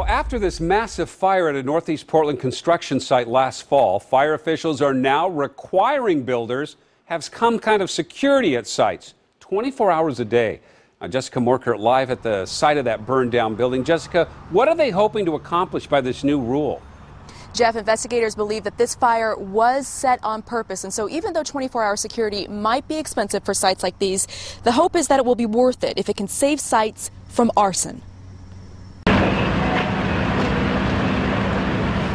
After this massive fire at a Northeast Portland construction site last fall, fire officials are now requiring builders have some kind of security at sites 24 hours a day. Jessica Morkert live at the site of that burned down building. Jessica, what are they hoping to accomplish by this new rule? Jeff, investigators believe that this fire was set on purpose, and so even though 24-hour security might be expensive for sites like these, the hope is that it will be worth it if it can save sites from arson.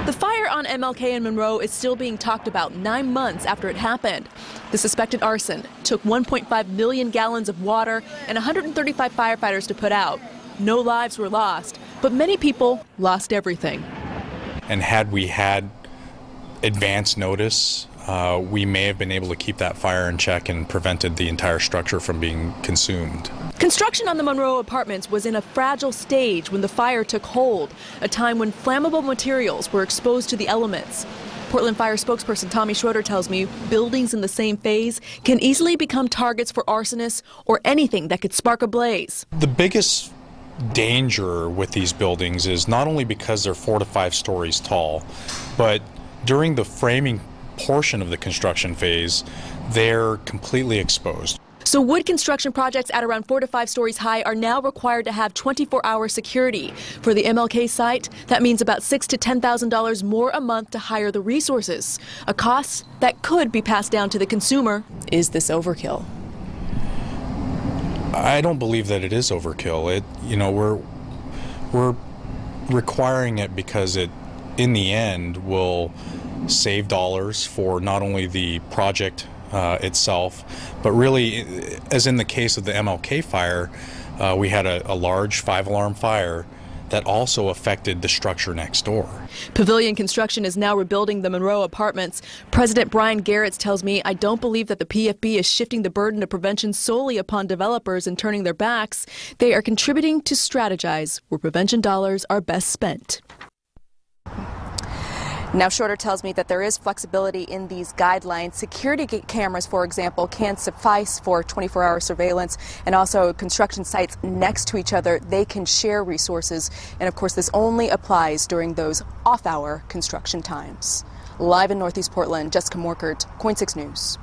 The fire on MLK and Monroe is still being talked about 9 months after it happened. The suspected arson took 1.5 million gallons of water and 135 firefighters to put out. No lives were lost, but many people lost everything. And had we had advance notice, we may have been able to keep that fire in check and prevented the entire structure from being consumed. Construction on the Monroe apartments was in a fragile stage when the fire took hold, a time when flammable materials were exposed to the elements. Portland Fire spokesperson Tommy Schroeder tells me buildings in the same phase can easily become targets for arsonists or anything that could spark a blaze. The biggest danger with these buildings is not only because they're 4 to 5 stories tall, but during the framing portion of the construction phase, they're completely exposed. So wood construction projects at around 4 to 5 stories high are now required to have 24-hour security. For the MLK site, that means about $6,000 to $10,000 more a month to hire the resources, a cost that could be passed down to the consumer. Is this overkill? I don't believe that it is overkill. We're requiring it because it, in the end, will save dollars for not only the project itself, but really, as in the case of the MLK fire, we had a large 5-alarm fire that also affected the structure next door. Pavilion Construction is now rebuilding the Monroe apartments. President Brian Garretts tells me, "I don't believe that the PFB is shifting the burden of prevention solely upon developers and turning their backs. They are contributing to strategize where prevention dollars are best spent." Now, Schroeder tells me that there is flexibility in these guidelines. Security cameras, for example, can suffice for 24-hour surveillance, and also construction sites next to each other, they can share resources. And of course, this only applies during those off-hour construction times. Live in Northeast Portland, Jessica Morkert, KOIN 6 News.